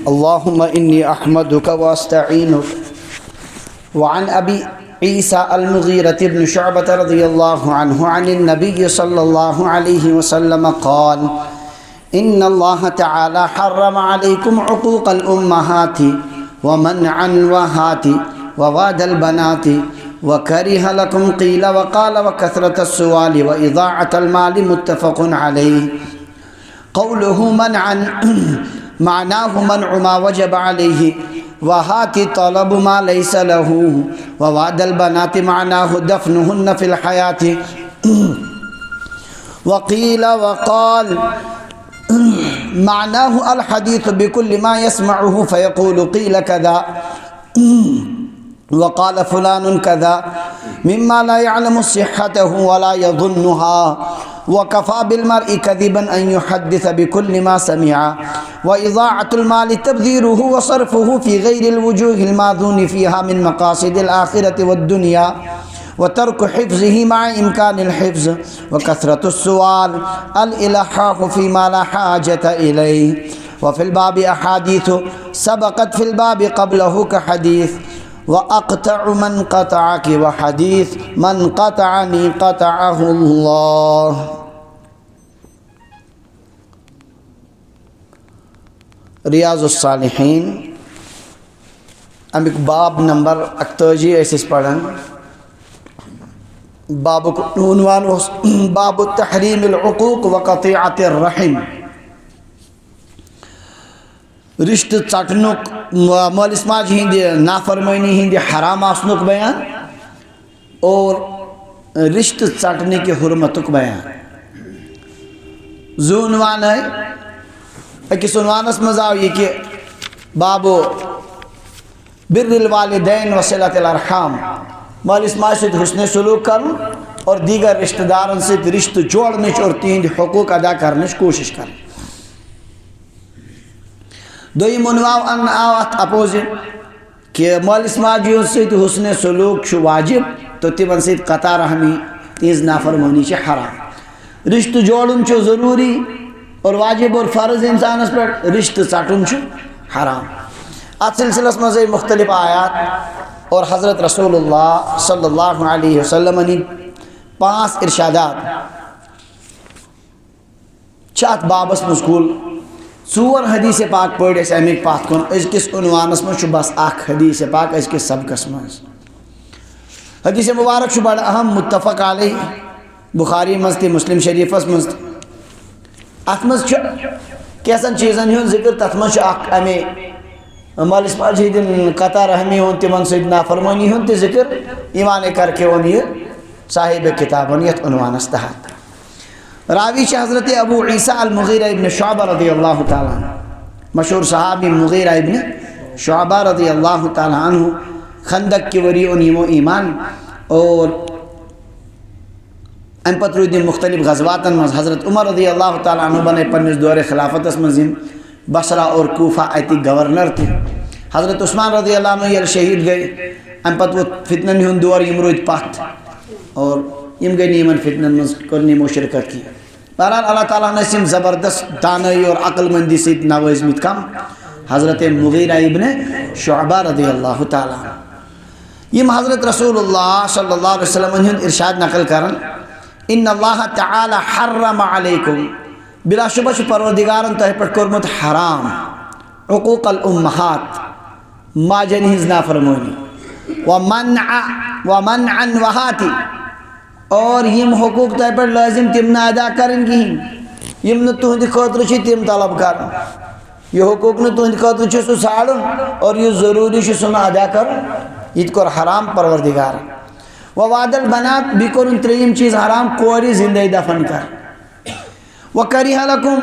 اللهم إني أحمدك وأستعينك. وعن أبي عيسى المغيرة بن شعبة رضي الله عنه عن النبي صلى الله عليه وسلم قال: إن الله تعالى حرم عليكم عقوق الأمهات ومنع الوهات وواد البنات وكره لكم قيل وقال وكثرة السؤال وإضاعة المال. متفق عليه. قوله منعا معناه منع ما وجب عليه، وهات طلب ما ليس له، ووعد البنات معناه دفنهن في الحياة. وقيل وقال معناه الحديث بكل ما يسمعه فيقول قيل كذا وقال فلان كذا مما لا يعلم صحته ولا يظنها. وكفى بالمرء كذبا أن يحدث بكل ما سمع. وإضاعة المال تبذيره وصرفه في غير الوجوه الماذون فيها من مقاصد الآخرة والدنيا، وترك حفظه مع إمكان الحفظ. وكثرة السؤال الإلحاح فيما لا حاجة إليه. وفي الباب أحاديث سبقت في الباب قبله كحديث وأقطع من قطعك وحديث من قطعني قطعه الله. ریاض الصالحین امیک باب نمبر 48 ایسے پڑھن. باب عنوان باب تحریم العقوق وقطیعۃ الرحم. رشتہ ژٹنک مٲلِس ماجہِ ہٕنٛدِ نافرمٲنی ہٕنٛدِ حرام آسنُک بیان اور رشتہ ژٹنٕکہِ حرمتُک بیان. زٕ عنوان آے. أکِس عنوانس منٛز آو یہِ کہِ بابو بر الوالدین وصلۃ الارحام، مٲلِس ماجہِ سۭتۍ حسنِ سلوٗک کرُن اور دیگر رشتہ دارن سۭتۍ رشتہٕ جوڑنٕچ اور تِہنٛدِ حقوٗق ادا کرنٕچ کوٗشش کرٕنۍ. دوٚیِم عنوان آو اتھ اپوزٹ کہ مٲلِس ماجہِ سۭتۍ حسنِ سلوٗک چھُ واجب تہٕ تِمن سۭتۍ قطع رحمی تِہنٛز نافرمٲنی چھِ حرام. رشتہٕ جوڑُن چھُ ضروٗری اور واجب اور فرض انسانس پٮ۪ٹھ، رشتہٕ ژٹُن چھُ حرام. اتھ سلسلس منٛز آیہِ مختلف آیات اور حضرت رسول اللہ صلی اللہ علیہ وسلم ہٕنٛدۍ 5 ارشادات چھِ اتھ بابس منٛز کُل 4 حدیث پاک پٔرۍ أسۍ امیِکۍ پتھ کُن. أزکِس عنوانس منٛز چھُ بس اکھ حدیث پاک أزکِس سبقس منٛز. حدیث مبارک چھُ بڑٕ اہم، متفق علیہ، بخاری منٛز تہِ مسلم شریفس منٛز تہِ. اتھ منٛز چھُ کینٛژن چیٖزن ہُنٛد ذکر. تتھ منٛز چھُ اکھ امے مٲلِس ماجہِ ہٕنٛدٮ۪ن قطع رحمی ہُنٛد، تِمن سۭتۍ نافرمٲنی ہُنٛد تہِ ذکر. ایٖمانے کر کے اوٚن یہِ صاحب کتابن یتھ عنوانس تحت. راوی چھِ حضرت ابو عیسیٰ المغیرہ ابن شعبہ رضی اللہ تعالیٰ عنہ، مشہور صحابی مغیرہ ابن شعبہ رضی اللہ تعالیٰ عنہ. خندق کی ؤری اوٚن یِمو ایمان اور امہِ پتہٕ روٗدۍ یِم مختلف غزواتن منٛز. حضرت عمر رضی اللہ تعالیٰ عنہ بنے پننِس دورِ خلافتس منٛز یِم بصرہ اور کوفہ اَتِکۍ گورنر تہِ. حضرت عثمان رضی اللہ عنہ ییٚلہِ شہیٖد گٔے امہِ پتہٕ ووت فتنن ہُنٛد دور. یِم روٗدۍ پتھ اور یِم گٔے نہٕ یِمن فتنن منٛز، کوٚر نہٕ یِمو شرکت کینٛہہ. بہرحال اللہ تعالیٰ ہن ٲسۍ یِم زبردست دانٲیی اور عقل مندی سۭتۍ نوٲزمٕتۍ کم حضرت مغیرہ ابن شعبہ رضی اللہ تعالیٰ عنہ. یِم حضرت رسول اللہ صلی اللہ علیہ وسلم ہُنٛد ارشاد نقل کران: ان اللہ تعالیٰ حرم علیکم، بلا شبہ چھُ پروردگارن تۄہہِ پٮ۪ٹھ کوٚرمُت حرام عقوق الامہات، ماجن ہٕنٛز نافرمٲنی، ومنع الوہات، اور یِم حقوٗق تۄہہِ پٮ۪ٹھ لٲزم تِم نہٕ ادا کرٕنۍ کِہیٖنۍ، یِم نہٕ تُہنٛدِ خٲطرٕ چھِ تِم طلب کرُن. یہِ حقوٗق نہٕ تُہنٛدِ خٲطرٕ چھُ سُہ ژھانڈُن اور یُس ضروٗری چھُ سُہ نہٕ ادا کرُن، یہِ تہِ کوٚر حرام پروردگارن. وواد البنات، بیٚیہِ کوٚرُن 3یِم چیٖز حرام، کورِ زندے دفن کرٕنۍ. وکریہ لکم،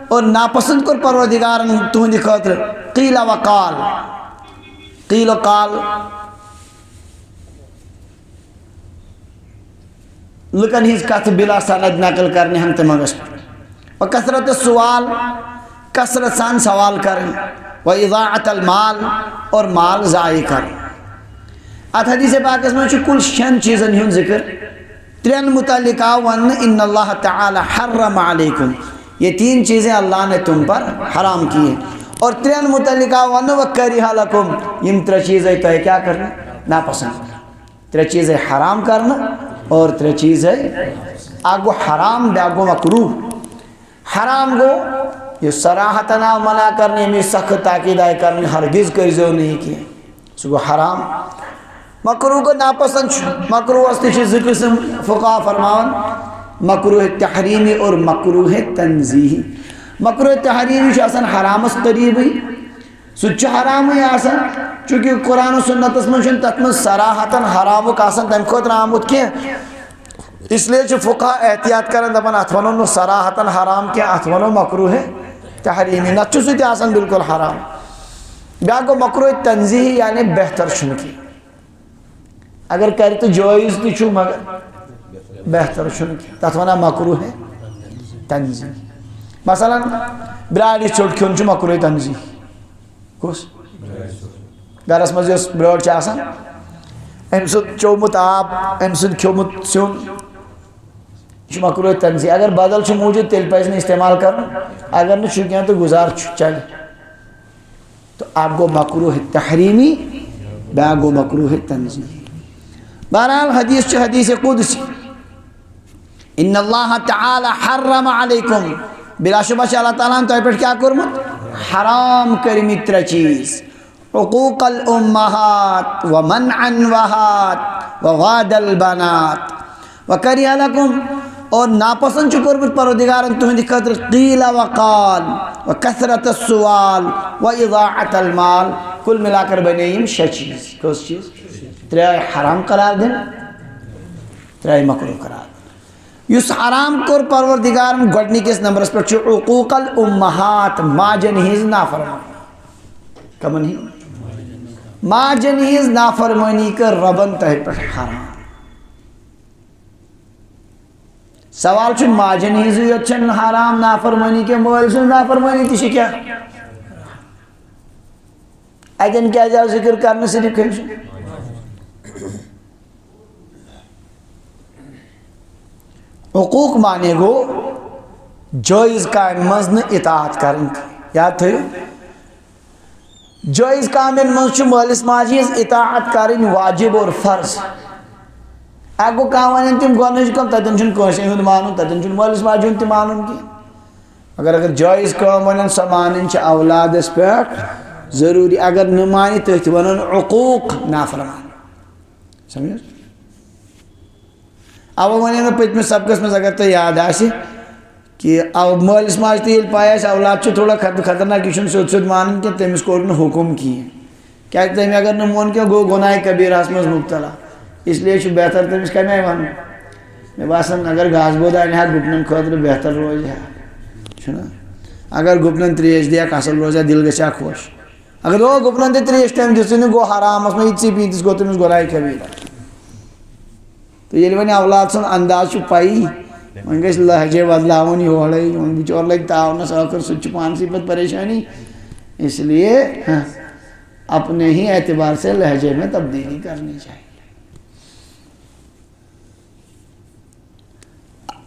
اور ناپسند کوٚر پروردگارن تُہنٛدِ خٲطرٕ قیل وقال. قیل و قال لُکن ہٕنٛز کتھ بلا سند نقل کرنہِ ہنگتہٕ منٛگس پٮ۪ٹھ. وکثرت السؤال، کثرت سان سوال کرٕنۍ. واضاعت المال، اور مال ضایع کرُن. اتھ حدیث پاکس منٛز چھُ کُل 6 چیٖزن ہُنٛد ذکر. 3 متعلق آو وننہٕ ان اللہ تعالی حرم علیکم، یہ 3 چیزیں اللہ نے تم پر حرام کی ہیں. اور ترین متعلقہ ون وکریہ لکم یم ترے چیزیں تو کیا کرنا ناپسند ترے چیزیں حرام کرنا اور ترے چیزیں اگو حرام بیاگو مکروہ حرام گو یہ صراحتنا منع کرنے میں سخت تاکید آئے کرنے ہرگز کرزو نہیں کیے سو گو حرام مکروہ کو ناپسند مکروہ استے ذکر قسم فقہ فرمان مکروہ تحریمی اور مکروہ تنزیہی مکروہ تحریمی آسان حرامس قریبی سچ حرام ہی آسان چونکہ قرآن و سنت اسمن تطمن صراحتاً حرام کا آسان تم خود رامت کیا اس لیے فقہ احتیاط کرن دپن اتونو صراحتاً حرام کیا اتونو مکروہ تحریمی نچو ستی آسان بالکل حرام بیا کو مکروہ تنزیہی یعنی بہتر چھنکی اگر کری تو جائز تی چھو مگر بہتر چھنکی تتونا مکروہ تنزیہی مثلا براڑی چوٹ کھون چھو مکروہ تنزیہی کس گرس مز یس برٲر چھ آسان ام سُنٛد چومُت آب ام سُنٛد کھیومُت سیُن یہ مکروہ تنزیہی اگر بدل چھ موجود تیل پزِ نہٕ استعمال کرن اگر نہ چھ کینٛہہ تو گزار چل تو آپ گو مکروہ تحریمی بیاکھ گو مکروہ تنزیہی بہرحال حدیث چھ حدیث قدسی ان اللہ تعالی حرم علیکم بلا شبہ اللہ تعالیٰ نے تو کیا کرمت حرام کرمت ترے چیز عقوق الامہات ومنع النوہات وغاد البنات وکریہ لکم اور ناپسند کرمت پروردگارن تہندِ خاطر قیل وقال وکثرت السوال واضاعت المال کل ملا کر بنے یم شے چیز کس چیز ترے حرام قرار دن ترے مکروہ قرار دن یس حرام کر پروردگارن گوڈنی کس نمبرس پر چھ عقوق الامہات ماجن ہز نافرمانی کمن ہی ماجن ہز نافرمانی کر ربن تہ پر حرام سوال چھ ماجن ہز یچن حرام نافرمانی کے مول سن نافرمانی تہ کیا اجن کیا جا ذکر کرنے صرف کھنچ حقوق مانے گو جائز کام مزن اطاعت کرن یاد تھو جائز کام مز مالس ماجی اطاعت کرن واجب اور فرض اگو کام تم گونج کم تتن چھ کٲنٛسہِ ہُنٛد مانُن تتن چھ مالس ماجی ہُنٛد تہِ مانُن کی اگر جائز کام ون سۄ مانٕنۍ چھِ اولادس پٮ۪ٹھ ضروری اگر نہ مانہِ تٔتھۍ ونن عقوق نافرمان سمجھ او ون میں پتمس سبقس مز اگر تہ یاد آسہِ کہ مالس ماج تہ ییٚلہِ پاے آسہِ اولاد چھ تھوڑا خطرناک یہ سیود سیود مانن کی تمس کوٚر نہٕ حکم کہین کیا تم اگر نہ مون کیا گو گناہ کبیرہس مز مبتلا اس لیے چھ بہتر تمس کمہِ آیہِ ون مے باسان اگر گاس بود انہ ہا گُپنن خٲطرٕ بہتر روزِ ہا چھُنا اگر گُپنن تریش دِیَکھ اصل روزِ ہا دل گژھِ ہا خۄش اگر او گُپنن تہ تریش تٔمۍ دِژٕے نہٕ گوٚو حرامس منٛز یِتسٕے پیٖتِس گوٚو تٔمِس گۄناہ کبیرہ تو ییٚلہِ وۄنۍ اولاد سُنٛد انداز چھُ پایی وۄنۍ گژھِ لہجے بدلاوُن یورے وۄنۍ بِچور لگہِ تاونس ٲخر سُہ تہِ چھُ پانسٕے پتہٕ پریشانی اس لیے اپنے ہی اعتبار سے لہجے میں تبدیلی کرنی چاہیے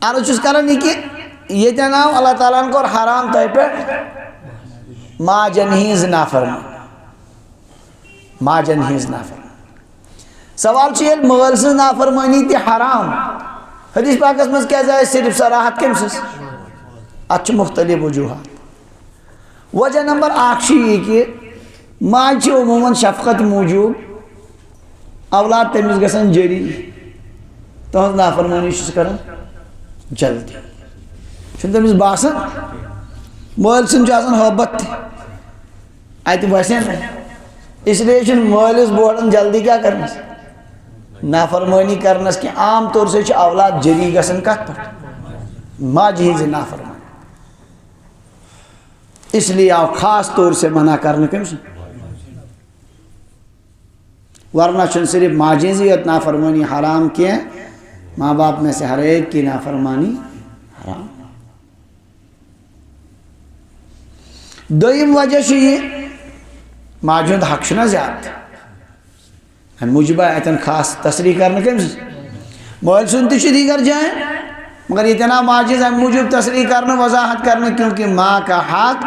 عرض چھُس کران یہ کہ ییٚتٮ۪ن آو اللہ تعالیٰ ہن کوٚر حرام تۄہہِ پٮ۪ٹھ ماجن ہِنٛز نافرمٲنی ماجن ہِنٛز نافرمٲنی سوال چھ ییٚلہِ مٲلۍ سٕنٛز نافرمٲنی تہِ حرام حدیث پاکس مز کیا جائے صرف صراحت کم سس اتھ مختلف وجوہات وجہ نمبر اکھ یہ کہ ماج عموماً شفقت موجود اولاد تمس گژھان جری تہذ نافرمانی کران جلدی چھ تمس باسان مٲلۍ سُنٛد چھُ آسان حٲبت اتہ وسن اس لیے مٲلِس بوڑن جلدی کیا کرنس نافرمانی کرنس کی عام طور سے اولاد جری گژھان کت پہ ماجہِ ہٕنٛزِ نافرمانی اس لیے آو خاص طور سے منع کرنے کم سے ورنہ چھن صرف ماجہِ ہٕنٛزٕے یوت نافرمانی حرام کی ماں باپ میں سے ہر ایک کی نافرمانی حرام دویم وجہ یہ ماجہِ ہُنٛد حق چھُنہ زیادٕ ہم موجب اتن خاص تصریح کرنے کم سے مول سن تہ دیگر جائیں مگر اتنا ماجز ہم موجب تصریح کرنے وضاحت کرنے کیونکہ ماں کا حق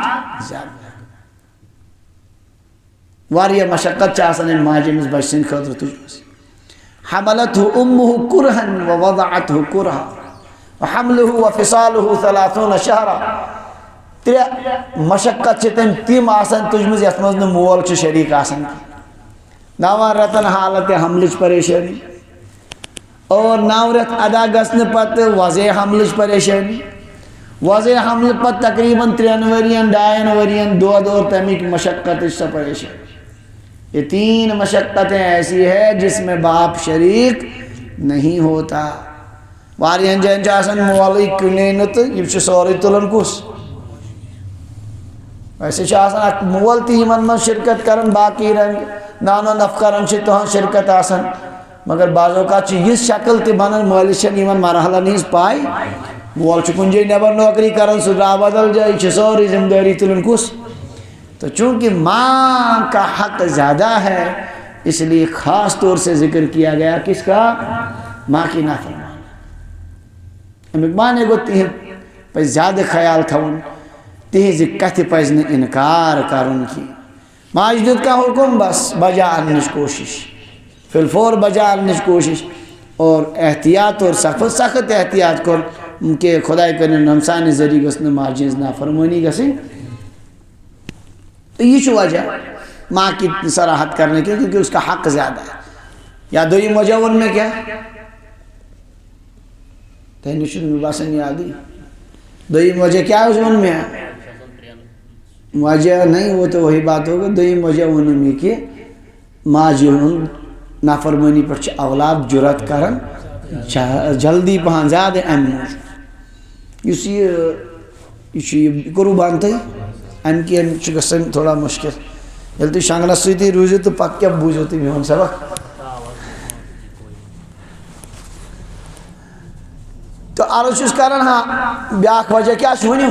زیادہ واریہ مشقت چھ آسان ان ماجہ مز بچ سن خاطر تجمس حملته امه كرها ووضعته كرها وحمله وفصاله 30 شهرا ترے مشقت چھ تم آسان تجمس یت مز مول چھ شریک آسان 9 رتن حالت حملچ پریشانی اور 9 رت ادا گسن پت وضع حملچ پریشانی وضع حمل پت تقریباً 3 ورین 2 ورین دود اور تمیک مشقت سا پریشانی یہ 3 مشقتیں ایسی ہے جس میں باپ شریک نہیں ہوتا واریہن جائن چاہسن مولی کنین تو یہ سوری تلن کس ویسے چاہسن مول تی من شرکت کرن باقی رنگ نانو نفکرن چھ تو شرکت آسن مگر بعضوں کا چھ یہ شکل تی بنن مولیشن ایمن مرحلہ نہیں پائی مول چھ کنجے نیبر نوکری کرن سدرا بدل جائے چھ سوری زمداری تلن کس تو چونکہ ماں کا حق زیادہ ہے اس لیے خاص طور سے ذکر کیا گیا کس کا ماں کی نافرمانی امیک ماں نے گو تیہ پہ زیادہ خیال تھا ان تیہ ذکت پہ انکار کرن کی ماجدد کا حکم بس بجا انش کوشش فی الفور بجا انش کوشش اور احتیاط اور سخت احتیاط کر کہ خدای کرنے نمسان ذریعہ گسن ماجز نافرمانی گسن تو یہ وجہ ماں کی صراحت کرنے کے کیونکہ اس کا حق زیادہ ہے یا دوئی وجہ ان میں کیا تینی شروع میں باسن یادی دوئی وجہ کیا ہے ان میں وجہ نہیں وہ تو وہی بات ہوگا دوئی وجہ ان میں کہ ماں جو نافرمانی پر اولاد جرات کرن جلدی پہن زیادہ امن یہ کرو بانتے ان کی گسن تھوڑا مشکل یل تھی شانگلس سیتی روزی تو پک کیا بوجھ ہوتی بھی ہم سبق تو آلوچس کرن ہاں بیاک وجہ کیا چھونیو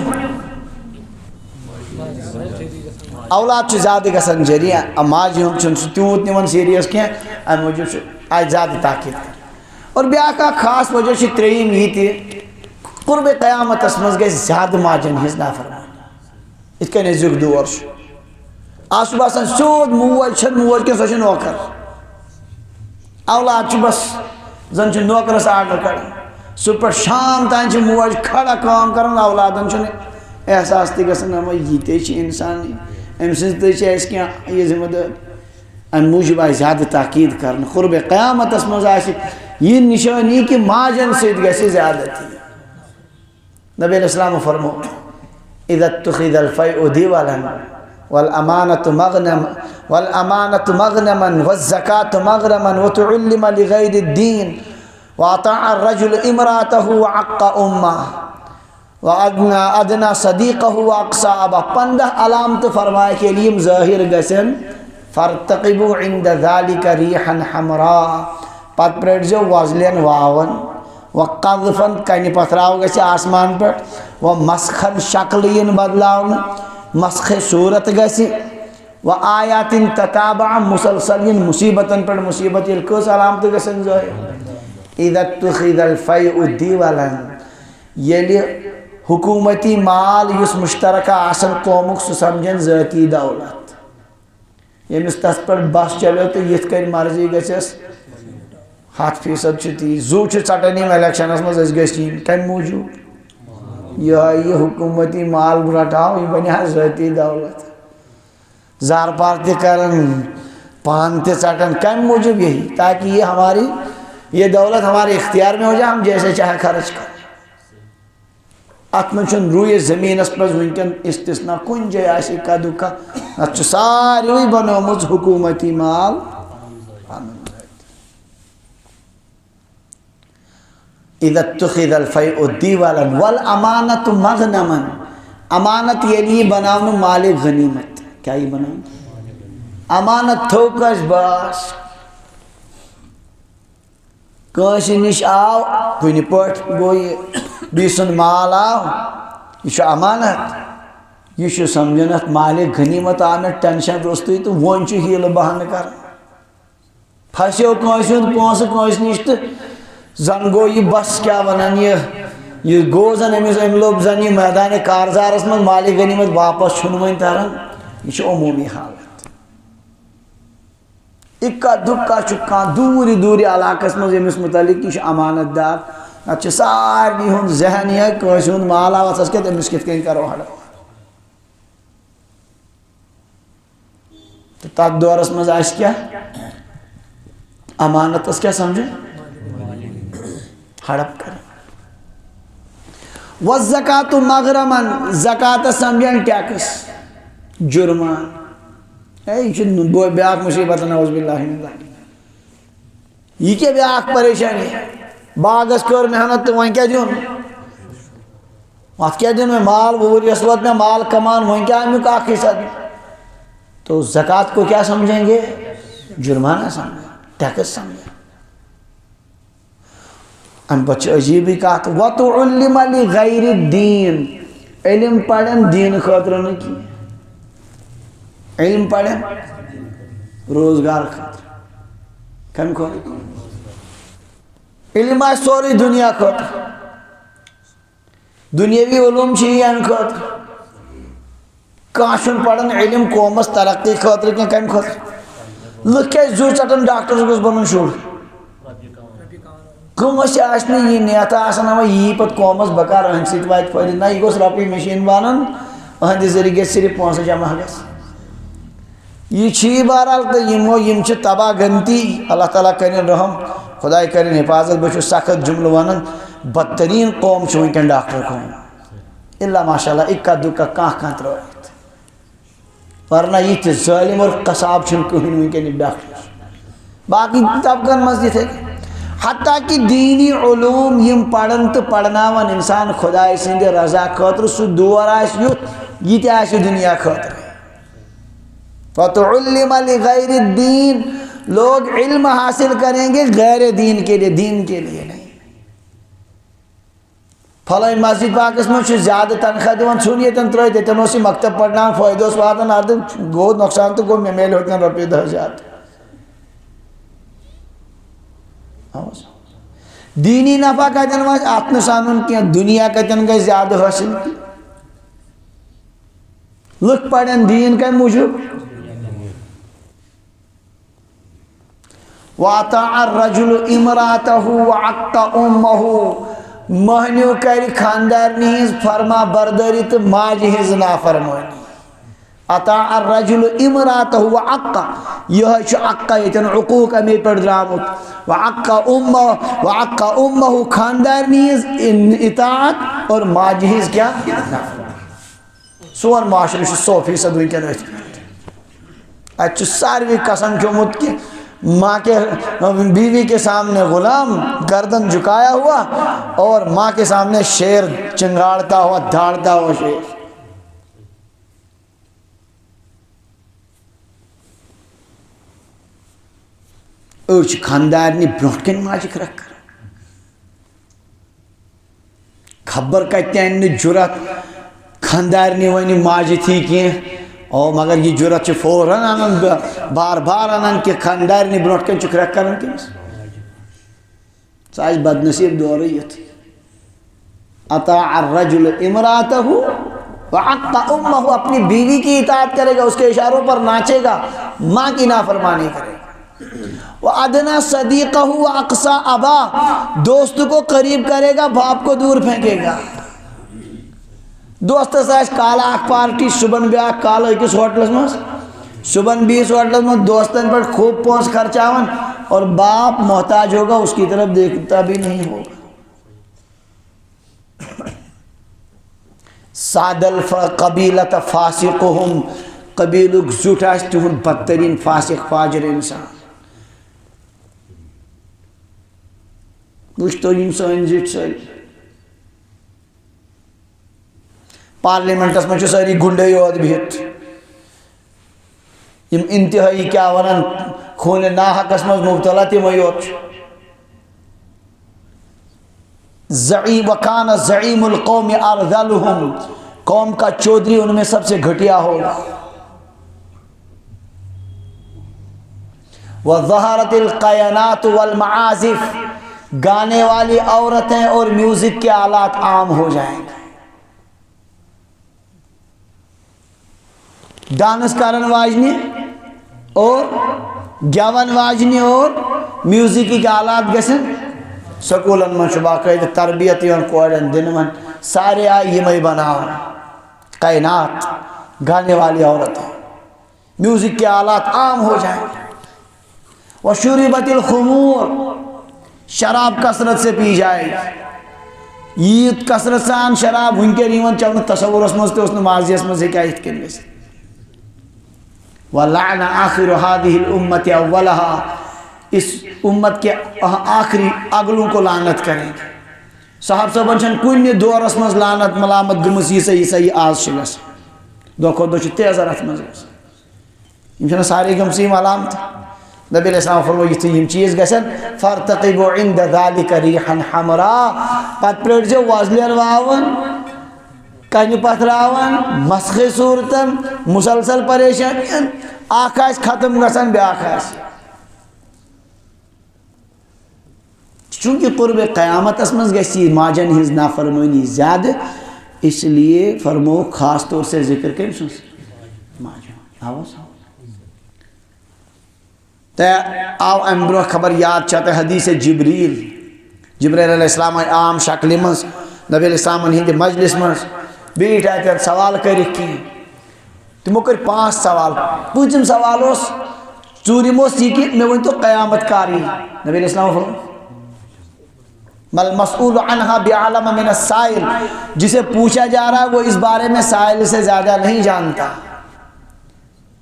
اولاد چھ زیادہ گسن جری ماجی ہم چھن تیوت نیون سیریس کیا ام موجود آج زیادہ تاکید کر اور بیاک خاص وجہ چھ تریم یہ تھی قرب قیامت اسمز گئی زیادہ ماجن ہز نافرمان ات کا نزدیک دور آسو باسن سود موج چھن موج کے سوچ نوکر اولاد چھ بس زن چھ نوکر سے آرڈر کر سپر شام تان چھ موج کھڑا کام کرن اولادن چھ احساس تی گسن ہم یہ تے چھ انسان ام سن تے چھ اس کیا یہ ذمہ دار ان موجب زیادہ تاکید کرن قرب قیامت اسمز آسی یہ نشانی کہ ماجن سید گسی زیادہ تھی نبی علیہ السلام فرمو اذا اتخذ الفيء ديوالا والأمانة مغنما والزكاة مغرما وتعلم لغير الدين وأطاع الرجل امراته وعق أمه وأدنى صديقه وأقصى أبا 15 علامت فرمائے کے لئے ظاہر گسن فارتقبوا عند ذلك ريحا حمراء پت پریٹ جو وزلین واون وقذفن کنی پتراو گسی آسمان پر ومسخن شکلین بدلاون مسخ صورت گسی وآیات تتابع مسلسلین مصیبتن پر مصیبت الکس علامت گسن زوئے اذا اتخذ الفیء دیولا یلی حکومتی مال یس مشترکہ آسن قومک سو سمجھن ذاتی دولت یہ مستس پر بس چلو تو یہ کن مرضی گسس 7% چھتی زو چھ چٹنی میں الیکشن اس مز گسین کم موجود یہ حکومتی مال رٹاؤ یہ بنیا ذاتی دولت زار پارتی کرن پان تے چٹن کم موجود یہی تاکہ یہ ہماری یہ دولت ہمارے اختیار میں ہو جائے ہم جیسے چاہے خرچ کریں اتمنشن روی زمین اس پر ونکن استثناء کن جائے آسی کا دکھا اچھو ساری ہوئی بنومز حکومتی مال اذا اتخذ الفیء دیوالا والامانت مغنما امانت یہ لیے بناؤن مال غنیمت کیا یہ بناؤن امانت تھوکش باس کانسی نش آو کنی پٹ گوئی بیسن مال آو یہ امانت یہ سمجھنت مال غنیمت آنا ٹینشن روستی تو ون ہیل بہان کر پھسو کانسی پونس کانسی نش تو زن گو یہ بس کیا ونان یہ گو زن ام لوگ زن یہ میدان کارزارس من مال غنیمت واپس چھن ون تران یہ عمومی حالت اکا دکا چکان دوری دوری علاقہ مز یمس متعلق یہ امانت دار نت سارے ہند ذہن یہ کنس ہند مال آوت کیا تمس کت کن کرو ہڑ تو تر دورس مز آس کیا امانتس کیا سمجھے ہڑپ کر والزکات مغرمن زکات سمجھن ٹیکس جرمان یہ بیاکھ مصیبت نعوذ باللہ من ذالک یہ کیا بیاکھ پریشانی باغس کر محنت تو وہیں کیا دیون ات کیا دن میں مال وریس وقت میں مال کمان وہیں کیا امیک اخ حصہ دیں تو زکوٰۃ کو کیا سمجھیں گے جرمانہ سمجھیں ٹیکس سمجھیں ام بچے عجیب ہی کہا تو وَتُعُلِّمَ لِغَيْرِ الدِّينِ علم پڑھیں دین خاطر نہیں کی علم پڑھیں روزگار خاطر کم خاطر علم آج سوری دنیا خاطر دنیاوی علوم چیئے ان خاطر کاشن پڑھن علم قومس ترقی خاطر کیا کم خاطر لکھ زو چٹن ڈاکٹر گوس بنن شور کمس آسنے یہ نیتا آسان ہوا یہ پت قومس بکار اہن سیت وائد فائدہ نا یہ گوس رپی مشین بانن اہن ذریعے صرف 5 جمع گس یہ چھی بہرحال تو یم چھ تباہ گنتی اللہ تعالیٰ کرن رحم خدا کرن حفاظت بچو سخت جملہ ونن بدترین قوم چھ ونکن ڈاکٹر قوم اللہ ماشاءاللہ اکا دکا کان ترائیت ورنہ یہ تھی ظالم اور قصاب چھن کہن ونکن ڈاکٹر باقی طبقن مسجد ہے حتیٰ کہ دینی علوم یم پڑھن تو پڑھناون انسان خدا سند رضا خاطر سو دور آس یوت یہ تی آس دنیا خاطر فَتُعُلِّمَ لِغَيْرِ الدِّينِ لوگ علم حاصل کریں گے غیر دین کے لیے دین کے لیے نہیں پھلائی مسجد پاکس میں چھو زیادہ تنخواہ دیوان سنیتن ترائی دیتن اسی مکتب پڑھنا فائدہ اس واتن آدھے گو نقصان تو گو میل ہوتن رپی 10,000 دینی نفع کہتن واج آتن سانون کیا دنیا کہتن گئے زیادہ حاصل کی لکھ پڑھن دین کا موجود وَاتَعَ الرَّجُلُ اِمْرَاتَهُ وَعَقَّ أُمَّهُ مہنیو کری خاندار نیز فرما برداری تو ماج ہز نافرمانی اطاع الرجل امراتہ وعقا یہ چھو عقا یتن عقوق امی پر درامت وعقا امہ خاندار نیز اطاعت اور ماج ہز کیا سون معاشر 100% ہوئی کیا رہتی اچھو ساروی قسم چومت کی ماں کے بیوی کے سامنے غلام گردن جھکایا ہوا اور ماں کے سامنے شیر چنگاڑتا ہوا دھاڑتا ہوا شیر اوچ خاندارنی برونٹکن ماجک رکھ کر خبر کہتے ہیں جرات خاندارنی وانی ماجی تھی کیے اور مگر یہ جرات چھ فوراً آنن بار بار آنن کہ خاندارنی برونٹکن چک رکھ کرن کی ساج بدنصیب دوریت اطاع الرجل امراتہ وعقا امہ اپنی بیوی کی اطاعت کرے گا اس کے اشاروں پر ناچے گا ماں کی نافرمانی کرے گا وَأَدْنَا صَدِيقَهُ وَأَقْصَى أَبَا دوست کو قریب کرے گا باپ کو دور پھینکے گا دوست ساش کالا اک پارٹی صبح بیا کالا کس ہوٹلس میں صبح 20 ہوٹلس میں دوستن پر خوب پونس خرچاون اور باپ محتاج ہوگا اس کی طرف دیکھتا بھی نہیں ہوگا سعد القبیلت فاسقهم قبیلک زوٹاش تہن بدترین فاسق فاجر انسان وشتو یم سن زٹ ساری پارلیمنٹس میں ساری گنڈے یود بہت یم انتہائی کیا ونن خون ناحقس مز مبتلا تم یوت زعیم وکان زعیم القوم ارذلهم قوم کا چودھری ان میں سب سے گھٹیا ہوگا وظہرت القینات والمعازف گانے والی عورتیں اور میوزک کے آلات عام ہو جائیں گے ڈانس کرن واجنی اور گیون واجنی اور میوزک کے آلات گژھن سکولن من باقاعدہ تربیت کورن دن من سارے آئی یہ بناؤ کائنات گانے والی عورتیں میوزک کے آلات عام ہو جائیں وشربت الخمور شراب کثرت سے پی جائے عید کثرت سان شراب ونکر یوان چون تصورس مز تہ ماضیس مز ہیکیا یتھ کن گژھِتھ ولعن آخر هذه الامت اولها اس امت کے آخری اگلوں کو لعنت کریں گے صاحب صاحبن چھن کن دورس مز لعنت ملامت گمس یہ آز شگس دو کھو دو تیزر ات مز یم چھنا سارے گمس علامت نبی علیہ السلام فرمو یہ یم چیز گژھن فارتقبوا عند ذلك ريحا حمراء پت پریٹ جو وازلیر واون کن پتراون مسخ صورتن مسلسل پریشان اخ آس ختم گژھان بیاکھ آس چونکہ قرب قیامت مز گژھِ ماجن ہز نافرمانی زیادہ اس لیے فرمو خاص طور سے ذکر کم سن ماجن آواز آو ام برو خبر یاد چاہتے حدیث جبریل علیہ السلام عام شکل مز نبی علیہ السلام ہند مجلس مز بیٹھ آتے سوال کرک کی تمو کر 5 سوال پوچھم سوال اس ژوٗرِم اوس یہ کہ مے ون تو قیامت کاری نبی علیہ السلام فرمو مل مسئول عنہا بعلم من السائل جسے پوچھا جا رہا ہے وہ اس بارے میں سائل سے زیادہ نہیں جانتا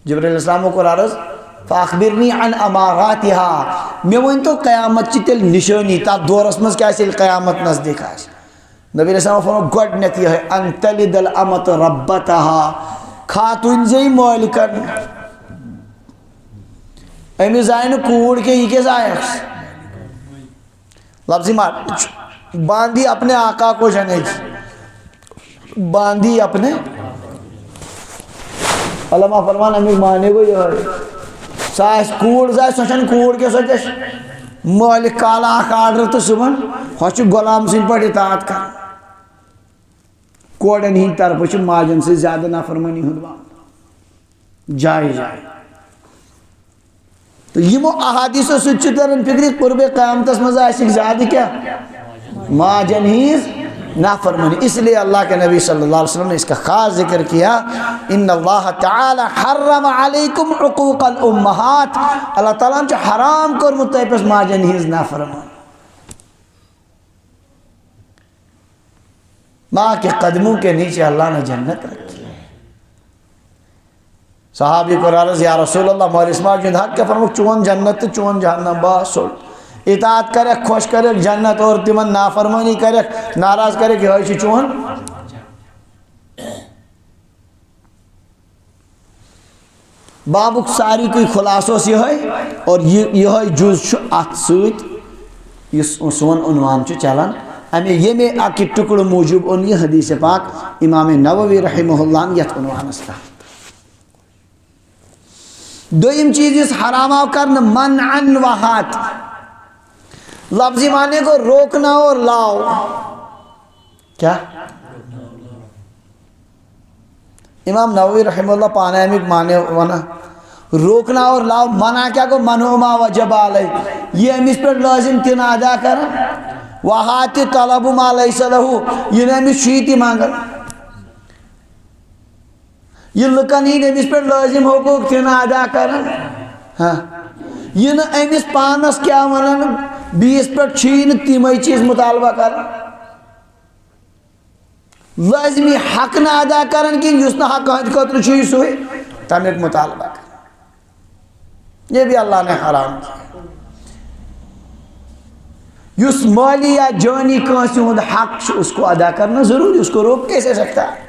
جبریل علیہ السلام کو عرض فاخبرنی عن اماراتها میں ون تو قیامت چی تیل نشانی تا دورس مز کیا سیل قیامت نزدیک آس نبی علیہ السلام فرمو گوڈنیت یہ ہے ان تلد الامت ربتها خاتون زی مالکن امی زائن کوڑ کے یہ کیسا آئے لفظی مار باندھی اپنے آقا کو جنے باندھی اپنے علماء فرمان امیر مانے کو یہ ہے سائس کوڑ زائے سوچن کوڑ کے سوچش مالک کالا آقا آڈر تو صبح خوش غلام سن پر اطاعت کر کوڑن ہی طرف ماجن سے زیادہ نافرمانی ہوا جائے تو یہ احادیث و سچترن فکری قرب قیامت مز آسک زیادہ کیا ماجن ہی نافرمانی اس لیے اللہ کے نبی صلی اللہ علیہ وسلم نے اس کا خاص ذکر کیا ان اللہ تعالی حرم علیکم عقوق الامہات اللہ تعالیٰ نے حرام کر متعیپس ماجن ہی نافرمانی ماں کے قدموں کے نیچے اللہ نے جنت رکھی ہے صحابی کو عرض یا رسول اللہ مولس ماجن حق کے فرمو چون جنت چون جہنم باس سوڑ اطاعت کرے خوش کرے جنت اور تمن نافرمانی کرے ناراض کرے کہ ہوئی چون بابک ساری کوئی خلاصوں سے ہے اور یہ جز ات سوت سون عنوان چلان ہمیں یہ میں اکی ٹکڑ موجود ان یہ حدیث پاک امام نووی رحمہ اللہ یت عنوان است دویم چیز اس حرام کرنا منعن وحات لفظی معنی کو روکنا اور لاؤ کیا امام نووی رحمہ اللہ پانے امیک معنی ونا روکنا اور لاؤ منع کیا کو منعما وجب علیہ یہ امیس پر لازم تین ادا کرنا وحات طلب ما لیس لہو یہ امیس شیطی مانگا یہ لکن ہی امیس پر لازم حقوق تین ادا کرنا یہ امیس پانس کیا ونن بیس پر چھین تیمائی چیز مطالبہ کرنا لازمی حق نہ ادا کرن کی جس نہ حق ہنچ قطر چیز ہوئی تم ایک مطالبہ کرنا یہ بھی اللہ نے حرام کیا یس مالی یا جانی کانسی ہوں حق اس کو ادا کرنا ضروری اس کو روک کیسے سکتا ہے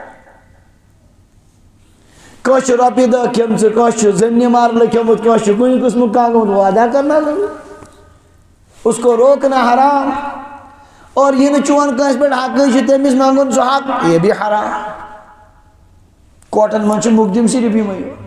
کانش روپی دا کم سے کانش زمین مار لکھمت کانش کوئی قسم کانگمت وہ ادا کرنا ضروری اس کو روکنا حرام اور یہ نہ چون کانش پر حق نہیں تمیز مانگن سو حق یہ بھی حرام کوٹن منچ مقدم سی ربی میں ہوتا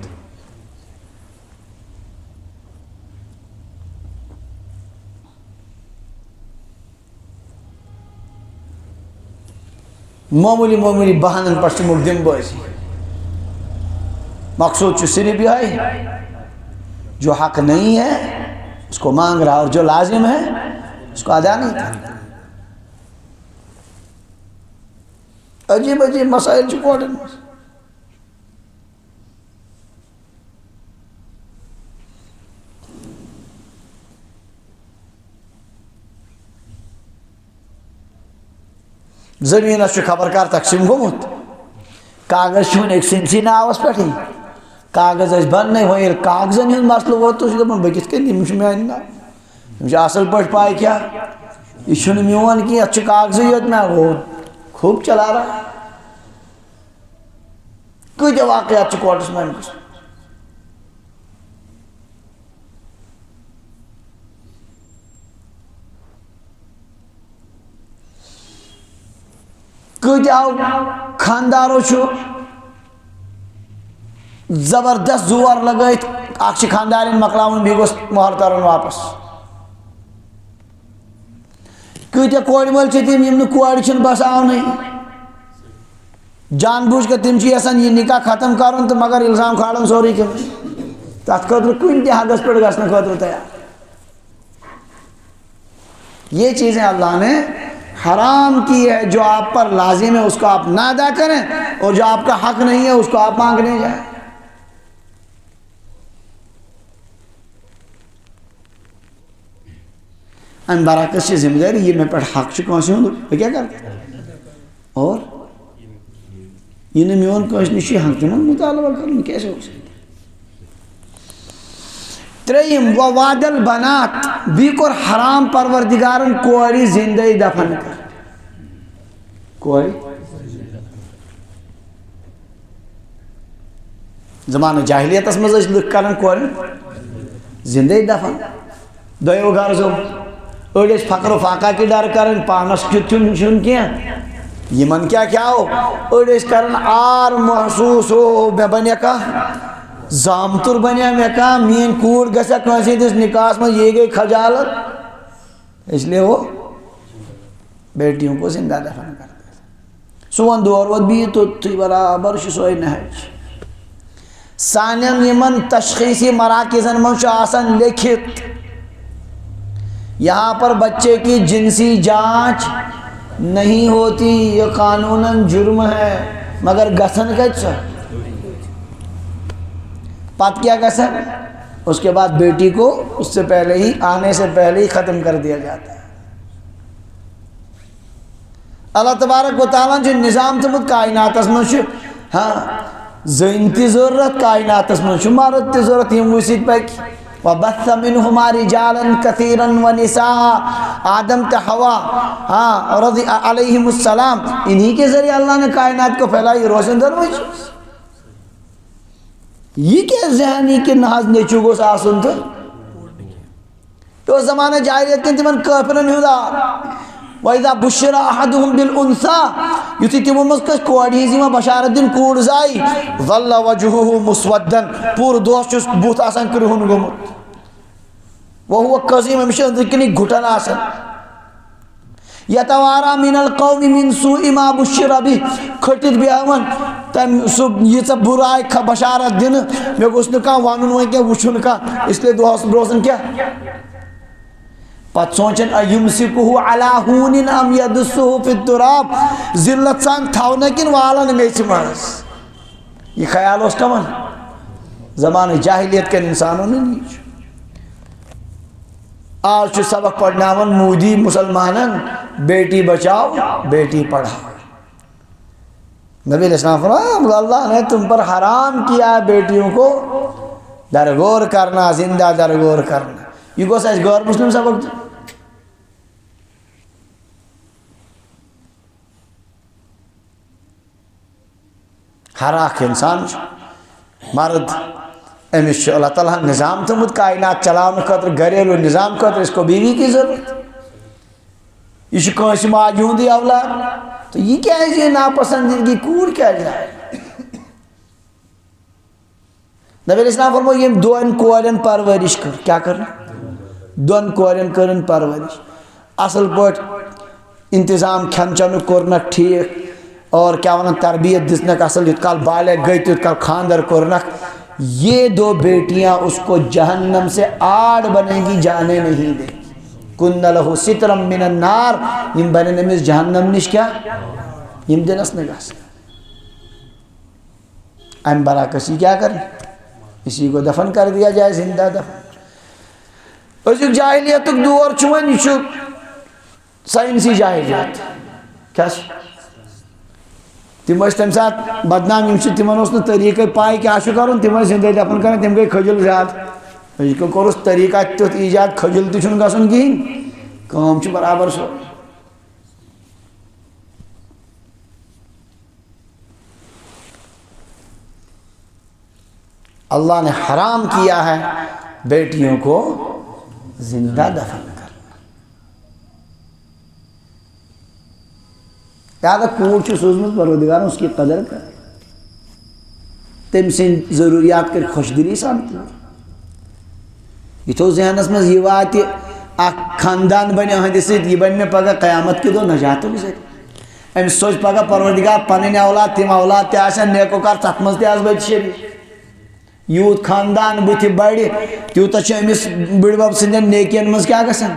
معمولی بہانن پر مقدم بازی مقصود چھ صرف یہ جو حق نہیں ہے اس کو مانگ رہا، اور جو لازم ہے اس کو ادا نہیں کرتا۔ عجیب عجیب مسائل چکوٹن زمین خبر کار تقسیم گومت، کاغذ چھون ایک سنسی ناوس پہ کاغذ بننے وہی کاغذن ہند مسئلہ ووت تو دپان بہ کت کن میان نا اصل پہ پائی کیا یہ میون کی ات کاغذی یوت میں خوب چلا رہا کتیا واقعات کورٹس میں کتیاو خاندارو زبردست زور لگائت اخ خاندارن مکلاون بی گوس مہر ترن واپس کتیا کور مل تم یم کور بساون جان بوجھ کر تم یسان یہ نکاح ختم کرن تو مگر الزام کھالن سوری کم تر خاطر کن تہ حدس پہ گھنے خاطر تیار۔ یہ چیزیں اللہ نے حرام کی ہے، جو آپ پر لازم ہے اس کو آپ نہ ادا کریں، اور جو آپ کا حق نہیں ہے اس کو آپ مانگنے جائیں۔ ان براکت سے ذمہ داری یہ میں پر حق چکا سے ہوں تو کیا کرتا اور یہ نے میون کوش نشی حق تمن مطالبہ کرنے کیسے ہو سکتا۔ تریم وواد البنات بیکر حرام پروردگارن کوری زندگی دفن کر کوری زمان جاہلیت اس مزج لکھ کرن کوری زندگی دفن دویو غرضو اڑیس فقر و فاقہ کی ڈر کرن پانس کتن شن کیا یہ من کیا ہو اڑیس کرن آر محسوس ہو میں بنیا کا زامتر بنیا میں کہا مین کوڑ گسا کنسی دس نکاس میں یہ گئی خجالت، اس لیے وہ بیٹیوں کو زندہ دفن کرتے ہیں۔ سون دور ود بھی تو تی برابر شسوئی نہج سانیم یمن تشخیصی مراکزن منش آسن لکھت یہاں پر بچے کی جنسی جانچ نہیں ہوتی، یہ قانوناً جرم ہے، مگر گسن کچھ پات کیا گسن اس کے بعد بیٹی کو اس سے پہلے ہی آنے سے پہلے ہی ختم کر دیا جاتا ہے۔ اللہ تبارک و تعالیٰ جو نظام تمت کائنات اسمنش ہاں زینتی ضرورت کائنات اسمنش مارت ضرورت یہ موسیق پیک وَبَثَّ مِنْهُمَا رِجَالًا كَثِيرًا وَنِسَاءً آدم تا حوا ہاں رضی علیہم السلام انہی کے ذریعے اللہ نے کائنات کو پھیلائی روشن دروج یہ کیا ذہنی کہ ناز نیچو گو ساسن تھا تو زمانہ جاہلیت کے تمن کافرن ہودا وَإِذَا بُشِّرَ أَحَدُهُمْ بِالْأُنْثَى یُتھی تمو مزکش کوڑی زیمہ بشارت دن کوڑ زائی ظَلَّ وَجُهُهُ مُسْوَدًّا پور دوست چس بوت آسان کرہن گمت وَهُوَ قَزِيمَ ہمیشہ ذکنی گھٹن آسان یتوارا من القوم من سوء ما بشر به کھٹت بیاون تم سب یہ سب برائی بشارت دن میں گوش نکا وانن وہیں کیا وچھن کا اس لیے دعا بروزن کیا پت سوچن ایمسکوہ علا ہونن ام یدسوہ فی التراب ذلت سان تھاونکن والن میچ مرس یہ خیال اس کمن زمان جاہلیت کے انسانوں نے نہیں آج چھ سبق پڑھناون مودی مسلمانن بیٹی بچاؤ بیٹی پڑھاؤ نبی علیہ السلام فرمایا اللہ نے تم پر حرام کیا بیٹیوں کو درگور کرنا زندہ درگور کرنا یہ کو سچ غور مسلم سبق ہر اخ انسان مرد امس اللہ تعالیٰ نظام تھومت کائنات چلاؤ خاطر گھریلو نظام خاطر اس کو بیوی کی ضرورت یہ کنس ماجہ ہند اولاد تو یہ کیا ہے ناپسندیدگی کوڑ کیا جائے نبی علیہ السلام فرمو یہ دون کورن پرورش کر کیا کرنا دون کورن کرن پرورش اصل پوٹ انتظام کھن چن کورنک ٹھیک اور کیا ونان تربیت دسنک اصل یت کال بالغ گئی تو یت کال خاندر کورنک یہ دو بیٹیاں اس کو جہنم سے آڑ بنے گی، جانے نہیں دیں گی۔ کن لہو سترم من النار، یم بنے نمس جہنم نش کیا یم دنس نگاس ام برعکس کیا کریں، اسی کو دفن کر دیا جائے، زندہ دفن۔ اس جاہلیت دور چون یہ سائنسی جاہلیت کیا تم تمہ سات بدنام تمہن طریقہ پائے کیا کرن، تم زندہ دفن کر، تم گئی کھجل زیادہ، یہ کورس طریقہ تیت ایجاد کھجل تہ گھن کہین، کام برابر سو۔ اللہ نے حرام کیا ہے بیٹیوں کو زندہ دفن کرنا۔ یاد کوٹ سوزمت پروردگار اس کی قدر کر، تم سن ضروریات کر خوش دلی سان یہ تو ذہنس مز یہ وات خاندان بنے ہندس ست یہ بن میں پگہ قیامت کے دو نجات ذریعہ، امس سوچ پگہ پروردگار پنن اولاد تم اولاد تہ نیکوکار تت مز تہ بچ شریف، یوت خاندان بت بڑ تیوتہ امس بڑ بب سندین نیکین مز کیا گژھان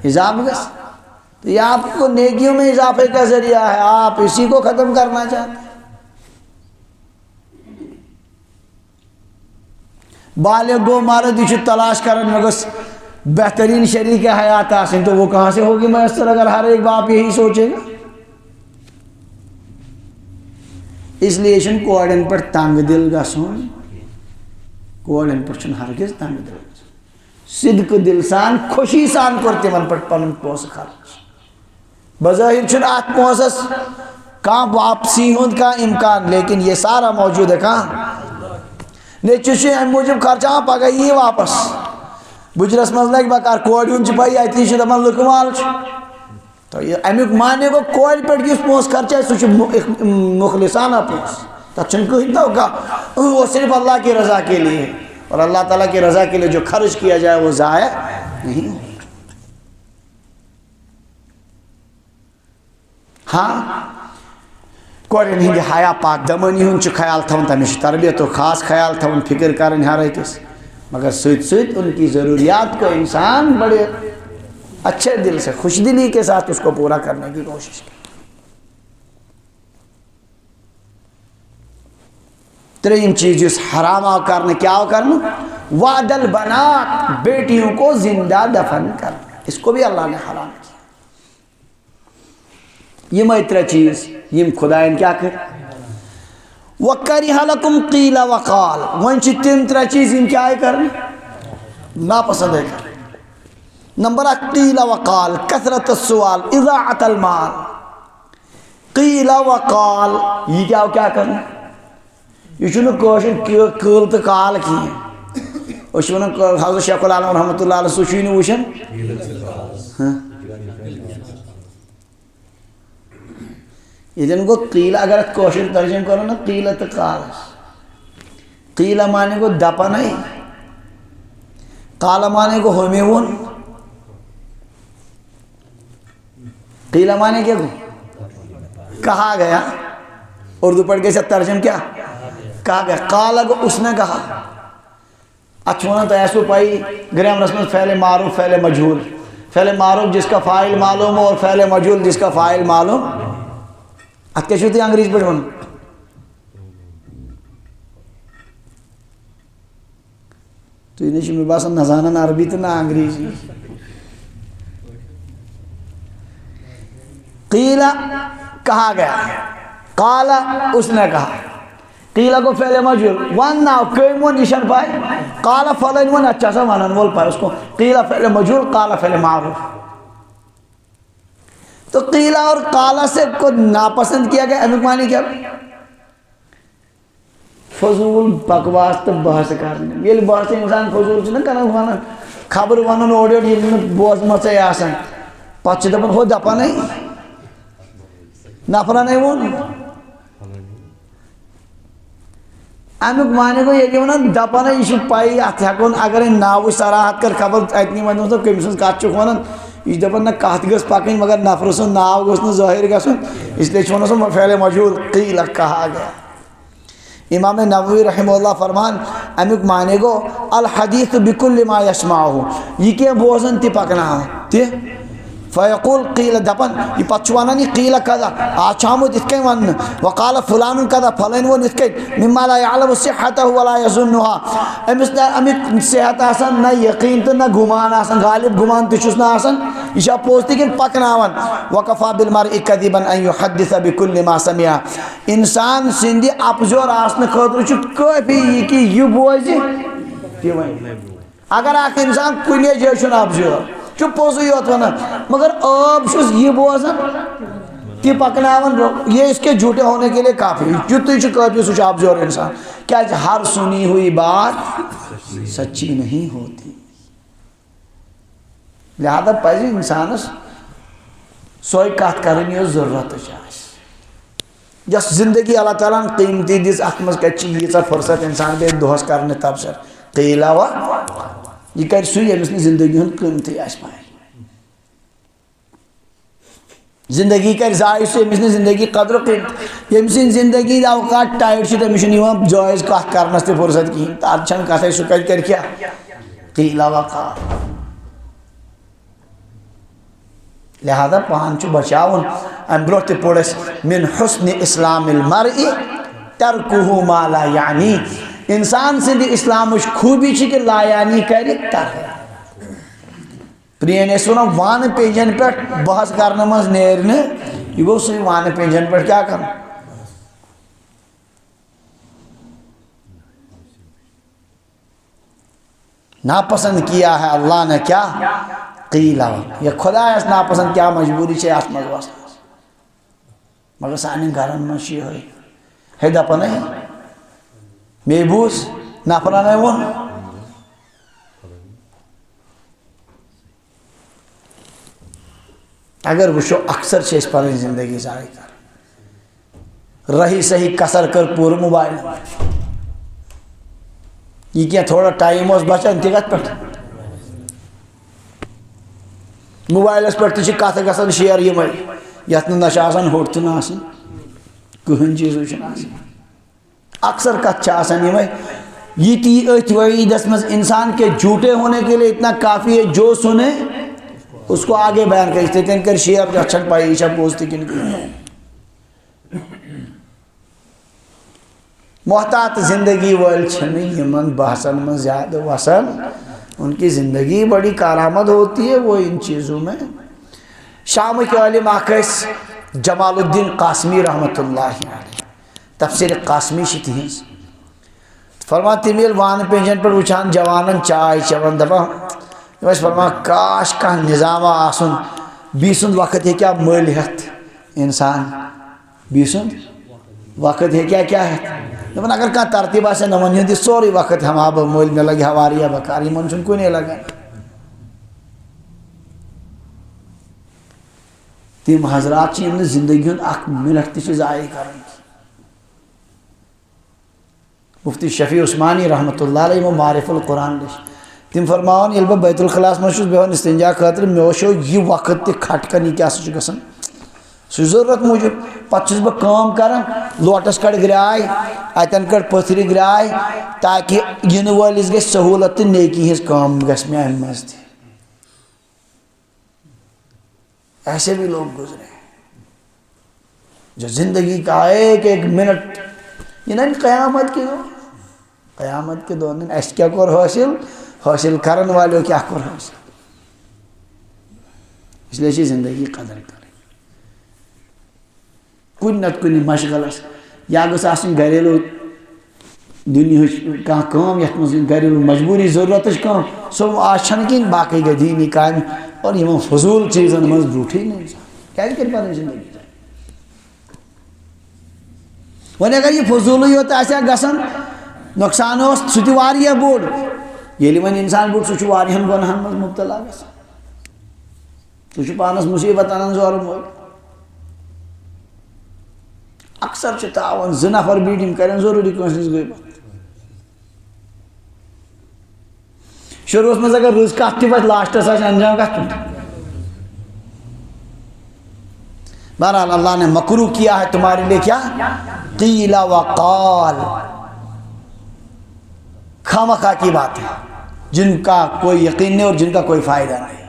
اضافہ گژھان۔ تو یہ آپ کو نیکیوں میں اضافے کا ذریعہ ہے، آپ اسی کو ختم کرنا چاہتے ہیں۔ بالغ گو مرد یہ تلاش کرن میں گوس بہترین شریک حیات آسن، تو وہ کہاں سے ہوگی میسر اگر ہر ایک باپ یہی سوچے گا۔ اس لیے چھن کوڑن پر تنگ دل گژھن، کوڑن پر چھن ہرگز تنگ دل گژھن، صدق دل سان خوشی سان کر تمن پر پنن پونسہ خرچ۔ بظاہر چھن ات پونسس کہاں واپسی ہند کا امکان، لیکن یہ سارا موجود ہے کہاں نیچے ام موجود خرچہ پگہ یہ واپس بجرس مز لگ بکار کوڑ ہن پی اتنی دپان لکمال تو امیک معنی گو کوڑ پہ اس پونس خرچہ سہ مخلصانہ پونس، تب چھن کہیں توقع، وہ صرف اللہ کی رضا کے لیے، اور اللہ تعالیٰ کی رضا کے لیے جو خرچ کیا جائے وہ ضائع نہیں ہو۔ ہاں کورن ہند حیا پاک دمانی ہند خیال تھون، تمہیں تربیت و خاص خیال تھون، فکر کرن ہر أکس، مگر ست ان کی ضروریات کو انسان بڑے اچھے دل سے خوش دلی کے ساتھ اس کو پورا کرنے کی کوشش کی۔ تریم چیز اس حرام کرنا کیا کرنا، وعد البنات، بیٹیوں کو زندہ دفن کرنا، اس کو بھی اللہ نے حرام کیا۔ یہ ترے چیز یم خدائن کیا کر وَكَرِهَ لَكُمْ قِيلَ وَقَالَ، وہن تم ترے چیز یم کیا ہے کرنا ناپسند ہے کرنا۔ نمبر 1 قیل وقال، کثرت السوال، اضاعت المال۔ قیل وقال یہ کیا کرنا، یہ چھنہ کوشن قل تو کال کی، اس حضرت شیخ العالم رحمۃ اللہ علیہ سہ چھ وچھان یہ گو قیل، اگر ات کوشن ترجمہ کرو نا قیل تو کال، قیل مانے گو دپن، قال مانے گو ہمیں ون، قیل مانے کیا گو کہا گیا، اردو پڑھ کے سے ترجم کیا کہا گیا، قال گو اس نے کہا۔ اچھونا تو ایسو پائی گرام رسمت فعل معروف فعل مجھول، فعل معروف جس کا فاعل معلوم ہو اور فعل مجھول جس کا فاعل معلوم، ات کیا چھوٹی انگریز پڑھ ون تو یہ میں باسن نہ زانن عربی تو نہ انگریزی۔ قیل کہا گیا، قال اس نے کہا، قیل کو فعل مجھول، ون ناو کئی مون نشان پائے، قال فلن ون اچھا سا مانن بول پائے اس کو، قیل فعل مجھول، قال فعل معروف۔ تو قیل اور قال سے کو ناپسند کیا گیا، امیک معنی کیا فضول بکواس تو بحث کرنے، یہ بحث انسان فضول چھنا کرنا وانا خبر ونن اوڑ یہ بوز مچے آسان پتہ دپن ہو دپا نہیں نفرا نہیں وون امیک معنی کو یہ ونان دپا نہیں، یہ پائی ات ہیکون اگر ناو صراحت کر خبر اتنی ون تو کم سن کت چھ ونان، یہ دپان نہ کت گھس پکن مگر نفر سن ناو گھس نہ ظاہر گھن، اس لیے چھو سو فعل مجھول قیل کہا گیا۔ امام نووی رحمہ اللہ فرمان امیک معنی گو الحدیث بکل ما یسمعہ، یہ کہ بوزن تی پکنا تی فیقول قیل دپن یہ پتچوانا نہیں قیل کذا آچامد اتکیں ون وقال فلان کذا فلان ون اتکیں مما لا يعلم صحته ولا يظنها امیک صحت آسان نہ یقین تو نہ گمان آسان، غالب گمان تشوس نہ آسان، یہ پوستی کن پکناون وکفا بالمرء کذبا ان يحدث بكل ما سمع، انسان سندی اپزور آسن خاطر چھ کافی یہ کہ یہ بوزی اگر اخ انسان کنے جائے چھن اپزور چھ پوزی یوت ونان مگر اب چھس یہ بوزن تی پکناون یہ اس کے جھوٹے ہونے کے لیے کافی جتنی چھ کافی سوچ اپزور انسان، کیا ہر سنی ہوئی بات سچی نہیں ہوتی، لہذا پزی انسانس سوئی کات کرنی ضرورت جس زندگی اللہ تعالیٰ قیمتی دس ات مز کچھ یہ فرصت انسان بے دہس کرنے تبصر قیلا و یہ کر سوئی یمس نے زندگی ہن قیمتی آس پائے زندگی کر ضائع سو یمس نے زندگی قدر و قیمت یمس زندگی اوقات ٹائٹ سے تمس نیوان جائز کات کرنس تے فرصت کی تار چھن کتھے سو کر کیا قیلا و قال، لہذا پان چھ بچاون ام برو تے پوڑس من حسن اسلام المرء ترکہ ما لا یعنی، انسان سے دی اسلامش خوبی چھ کہ لا یعنی کری تر پرین اس ونو وان پیجن پر بحث کرنا مز نیرنے یہ گو سی وان پیجن پر کیا کرنا ناپسند کیا ہے اللہ نے کیا قیلا، یہ خدا اس ناپسند کیا مجبوری چھے اس مزواس مگر سانی گھرن منشی ہوئی ہے دپا نہیں میبوس نافرا نہیں ون اگر وشو اکثر چھے اس پر زندگی ضائع کر رہی صحیح کسر کر پور موبائل یہ کیا تھوڑا ٹائم اس بچا انتگت پر موبائل اس پر تیچی کاتا گسن شیئر یہ مر یتن نشا آسان ہوٹ تن آسان کہن چیزو چن آسان اکثر کت چا آسان یہ مر یہ تی اتوائی دس مز انسان کے جھوٹے ہونے کے لیے اتنا کافی ہے جو سنے اس کو آگے بیان کرتے کن کر شیئر اچھن پائی ایشا پوستی کن کن محتاط زندگی وال چھنے یمن بحثن میں زیادہ وصل ان کی زندگی بڑی کارآمد ہوتی ہے وہ ان چیزوں میں شام کے عالم آقیس جمال الدین قاسمی رحمت اللہ علیہ تفسیر قاسمی شتی ہیں فرماتی میل وان پینجن پر وچان جوانن چائے چون دفع فرما کاش کا نظام آسن بیسند وقت ہے کیا ملحت انسان بیسند وقت ہے کیا ہے لیکن اگر کہاں ترتیبہ سے نمانی ہوتی سوری وقت ہم آپ مول میں لگے ہواریہ بکاری منشن کوئی نہیں لگا تیم حضرات چی انہیں زندگیوں اک منٹ تیچی ضائع کریں مفتی شفیع عثمانی رحمت اللہ علیہ معارف القرآن لش تم فرماؤن یلبہ بیت الخلاص مشہور بیہون استنجا خاطر میوشو یہ وقت تی کھٹ کرنی کیا سچ گسن سو ضرورت موجود پچھس با کام کرن لوٹس کڑ گرائی ایتن کڑ پتھری گرائی تاکہ ین والیس گئے سہولت نیکی ہز کام گس میں احمد تھی ایسے بھی لوگ گزرے جو زندگی کا ایک منٹ یہ نہیں قیامت کے دو دن ایس کیا کر حاصل کرن والے کیا کر حاصل اس لیے چیز زندگی قدر کریں کن نت کنی مشغل یا گس آسن گھریلو دنیا کام یت مز گھریلو مجبوری ضرورت کام سو آج چھن کن باقی گئی دینی کام اور یہ فضول چیزن مز بروٹھی نہیں کیا کر پا رہے زندگی ون اگر یہ فضول ہوتا ایسا گسن نقصان ہو ستی واریہ بوڑ یہ ون انسان بوڑ سو واریہن گناہن مز مبتلا گسن تو پانس مصیبت انن زور مول اکثر چھ تعاون زٕ نفر بیٹنگ کریں ضروری کونسنس گئی بات شروع میں اگر رز کت تہ وت لاسٹس انجام کت بہرحال اللہ نے مکروہ کیا ہے تمہارے لیے کیا قیل وقال خامخواہ کی بات ہے جن کا کوئی یقین نہیں اور جن کا کوئی فائدہ نہیں.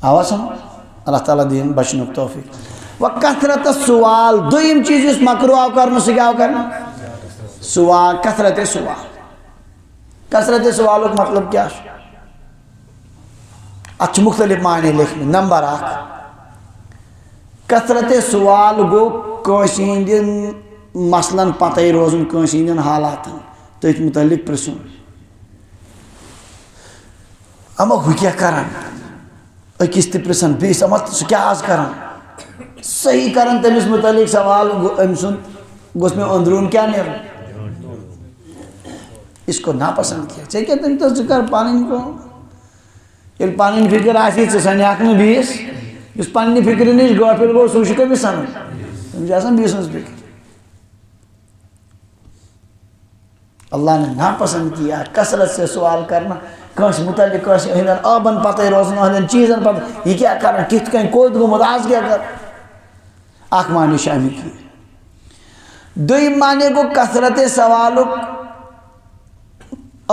آواز سن اللہ تعالیٰ دین بچنک توفیق. و کثرت سوال دویم چیز اس مکروہ آو کرنا سے کیا آو کرنا سوال کثرت سوال. کثرت سوالوں کا مطلب کیا ہے اچھ مختلف معنی لکھنے. نمبر 1 کثرت سوال گو کشیندن مثلاً پتہ روزن کشیندن حالات تھی متعلق پرسن اما ہو کیا کران اکس تہ پرسن بیس اما سہ کیا آز کران صحیح کران تمس متعلق سوال ام سن گوس میں اندرون کیا نیرن اس کو ناپسند کیا ٹھیک ہے تم تو ذکر پانی کو یل پانی فکر آسی ٹھیک سنیاک میں بیس اس پانی فکر نش غافل گو سہ کمس سن تم آسان بیس ہز فکر. اللہ نے ناپسند کیا کثرت سے سوال کرنا کنس متعلق کنس ہندن آبن پتہ روزن ہندن چیزن پتہ یہ کیا کرنا کت کن کود گومت آز کیا کر. اخ معنی شامل کی. دویم معنی کو کثرت سوالک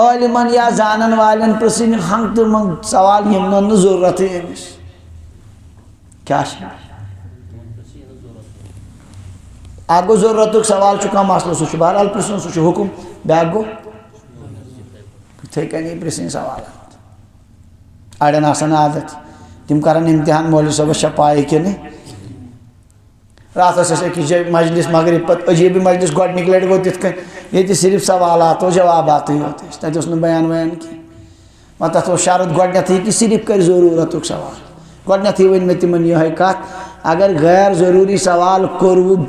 عالمن یا زانن والن پرسن ہنگ تو منگ سوال یمن ضرورت ہے امس کیا آگو ضرورت سوال چکا مسئلہ سہ بہرحال پرسن سہ حکم بیاکھ گو اتھے کنی پرسن سوالات. اڑین آسان عادت تم کران امتحان مولوی صاحب شپائی کہ نہیں رات أکس جائے مجلس مغرب پتہ عجیب مجلس گۄڈنِکہِ لٹہِ گوٚو تِتھ کٔنۍ ییٚتہِ صرف سوالات و جواباتٕے یوت ٲسۍ تَتہِ اوس نہٕ بیان ویان کینٛہہ وۄنۍ تَتھ اوس شرط گۄڈنٮ۪تھٕے کہِ صرف کَرِ ضروٗرتُک سوال. گۄڈنٮ۪تھٕے ؤنۍ مےٚ تِمن یِہوٚے کَتھ اگر غیر ضروٗری سوال کوٚروٕ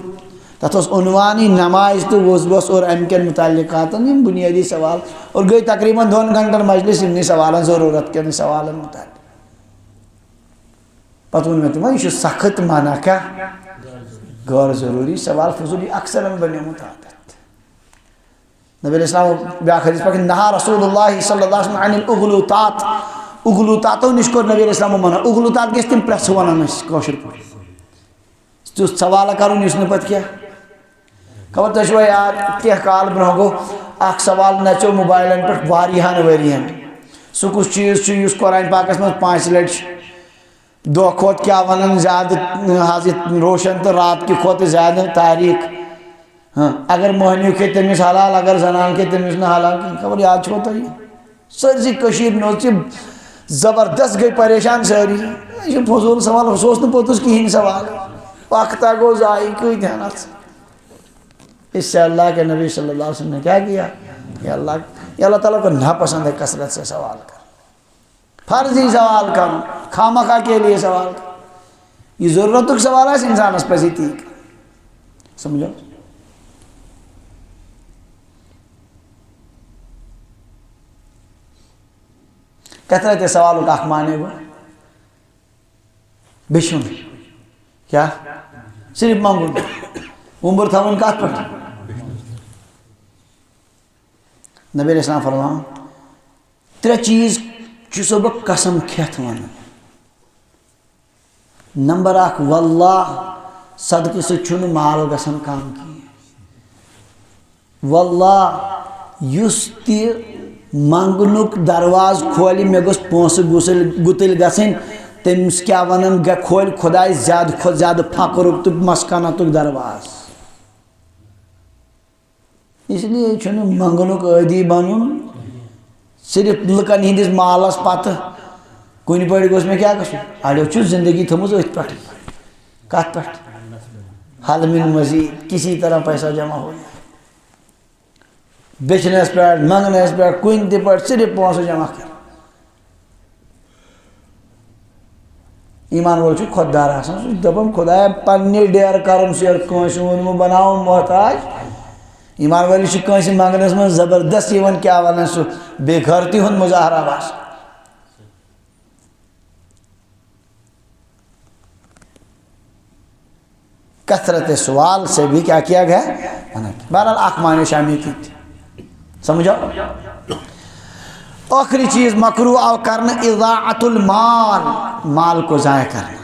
تَتھ اوس عنوانٕے نماز تہٕ وضوٗوس اور اَمہِ کٮ۪ن متعلقاتن یِم بُنیٲدی سوال اور گٔے تقریٖباً 2 گھنٹن مجلس یِمنٕے سوالن ضروٗرت کٮ۪ن سوالن متعلق. پتہٕ ووٚن مےٚ تِمن یہِ چھُ سخت منع کیٛاہ غیر ضروری سوال فضولی اکثر بنیومت عادت. نبی علیہ السلام بیاکھ حدیث پاک نہا رسول اللہ صلی اللہ علیہ وسلم عن الاغلوطات اغلوطاتو نش کور نبی علیہ السلام منع. اغلوطات گیس تم پریس ونان کاشر پہ تیس سوال کرن اس نے پتہ کیا خبر تہ چھو یاد کینٛہہ کال برونٛہہ گوٚو اکھ سوال نژیو موبائلن پہ واریاہن ؤرین سہ کس چیز چھُ یُس قرآن پاکس منٛز 5 لٹہِ دہ کھوت کیا ونان زیادہ حاضر روشن تو رات کی کھوت زیادہ تاریخ. ہاں اگر مہنیو کے تمس حلال اگر زنان کے تمس نہ حلال خبر یاد چھو تو یہ سرزی کشیر نوچ زبردست گئی پریشان ساری یہ فضول سوال سوس نہ پوتس کہین سوال وقت گو ضائع کوئی دھیانات. اس سے اللہ کے نبی صلی اللہ علیہ وسلم نے کیا کیا یہ اللہ تعالیٰ کو ناپسند ہے کثرت سے سوال کر فرضی سوال کرو خامخواہ کے لیے سوال کرو. یہ ضرورت سوال ہے انسان اس پہ تی سمجھو. کثرت سوالوں کا اخ معنی گو بشن کیا صرف منگن عمر تھاون کات پہ نبی علیہ السلام فرمان 3 چیز چھُسو بہٕ قسم کھٮ۪تھ ونان. نمبر 1 واللہ صدقہ سۭتۍ چھُنہٕ مال گژھان کم کینٛہہ. واللہ یُس تہِ منگنُک درواز کھولہِ مےٚ گوٚژھ پونٛسہٕ گُتٕلۍ گژھٕنۍ تٔمِس کیٛاہ وَنان کھولہِ خۄداے زیادٕ کھۄتہٕ زیادٕ فقرُک تہٕ مسکنتُک درواز. اس لیے چھُنہٕ منگنُک عٲدی بنُن صرف لکن ہندس مالس پتہ کن پہ گوس میں کیا گھن اڑو چھ زندگی تھومت ات پہ کت پہ حل من مزید کسی طرح پیسہ جمع ہو جائے بیچنس پہ منگنس پہ کن تہ پہ صرف پونسہ جمع کر. ایمان وول خوددار آسان سہ دپان خدایا پنہ ڈیر کرم سیر کنس وونم بناو محتاج. ایمان والی کنس منگنس من زبردست کیا ونان سہ بے گھرتی ہند مظاہرہ باس. کثرت سوال سے بھی کیا کیا گیا بہرحال اخ معنی شامل کی سمجھو. آخری چیز مکروہ آو کرنا اضاعت المال مال کو ضائع کرنا.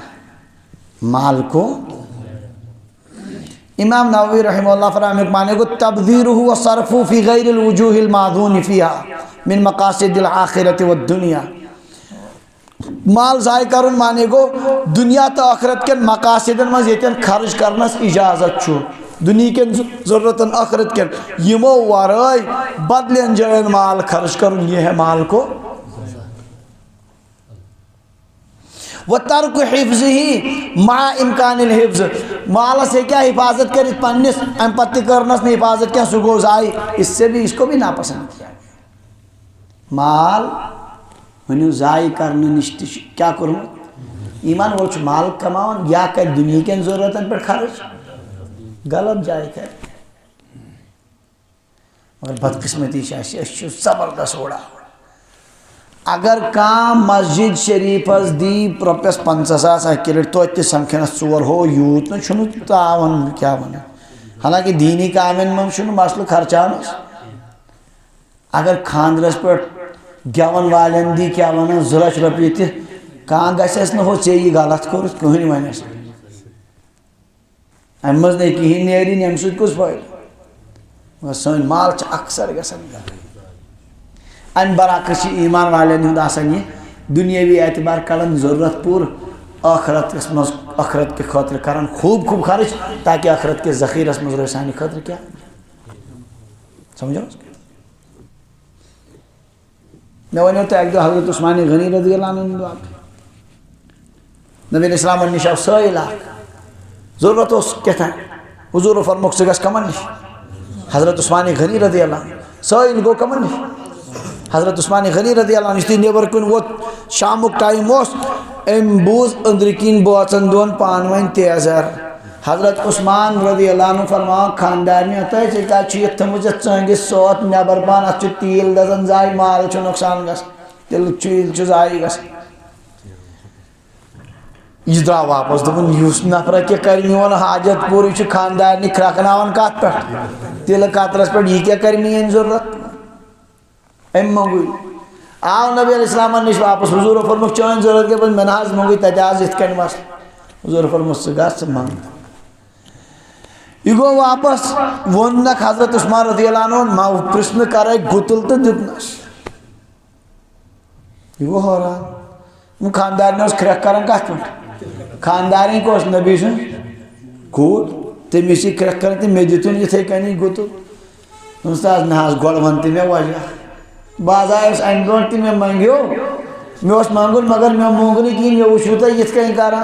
مال کو امام نووی رحمہ اللہ فرمانے معنی کو تبذیرہ و صرفہ فی غیر الوجوہ المعذون فیہا من مقاصد الآخرت والدنیا. مال ضائع کرن معنی کو دنیا تو آخرت کے مقاصدن مز یتن خرچ کرنس اجازت چھو. دنیا کے ضرورتن آخرت کے یمو ورائی بدلین جائن مال خرچ کرن یہ ہے مال کو. وَتَرْكُ حِفْظِهِ مَعَ إِمْكَانِ الْحِفْظِ مالس ہے کیا حفاظت کرت پنس امپتی کرنس نے حفاظت کیا سگو زائی اس سے بھی اس کو بھی ناپسند کیا. مال ونیو زائی کرنے نشتی کیا کروں ایمان وولچ مال کماؤن یا کہ دنیا کے ضرورتن پر خرچ غلط جائے کر. مگر بدقسمتی شاشی اشو زبردست اوڑا. اگر کام مسجد شریف دی رۄپیس 50,000 اکیلٹ تو اتنے سمکھنس 4 ہو یوت نا چھنو تاون کیا ون. حالانکہ دینی کامن من چھنو مسئلہ خرچانس. اگر خاندرس پر گیون والن دی کیا ون 2 لچھ رۄپیہِ تہ کان گژھس نہ ہو ژے یہ غلط کورت کہین ونس ام مز نہ کہین نیرین ام سۭتۍ کُس فٲیدٕ. سٲنۍ مال چھِ اکثر گژھان ان برعکس ایمان والن ہند آسان یہ دنیاوی اعتبار کڑان ضرورت پور آخرت مز آخرت کے خاطر کران خوب خوب خرچ تاکہ آخرت کے ذخیرس مز روزِ سانہِ خاطر کیا سمجھو. میں ونیو تو ایک دو حضرت عثمان غنی رضی اللہ عنہ دعا نبی اسلام نش آو سائل ضرورت اس کہتا ہے حضور فرموک سے گس کمن نش. حضرت عثمان غنی رضی اللہ عنہ سائل گو کمن نش. حضرت عثمان غنی رضی اللہ عنہ نیبر کن ووت شامک ٹائم اس ام بوز اندرکین بوچن دون پانوین تیزر. حضرت عثمان رضی اللہ عنہ فرما خاندار میں آتا ہے چکا چیت تھمجت چنگس سوت نیبر پان اچھو تیل دزن زائی مال چھو نقصان گس تیل چیل چھو زائی گس. یہ درا واپس دبن یوس نفر کے کر میون حاجت پوری چھ خاندار نی کھرکناون کات پہ تیل قطرس پہ یہ کیا کر میون ضرورت ام منگوئی. آو نبی علیہ السلام نش واپس حضور فرموک چون ضرورت کے بل مناز منگوئی تجاز ات کن مس. حضور فرموک سگا سے منگ یہ گو واپس ونک حضرت عثمان رضی اللہ عنہ ما پرسن کرے گتل تو دتنس. یہ گو ہو رہا وہ خاندار نے اس کھرک کرن کات پہ خانداری کو اس نبی سن کود تمیسی کھرک کرن تی میں دیتون یہ تھے کنی گتل. استاذ نحاز گوڑ ونتی میں وجہ باز آئیس این برونٹی میں منگیو میں اس منگل مگر میں مونگنی کی میں وشوتا یت کہیں کارا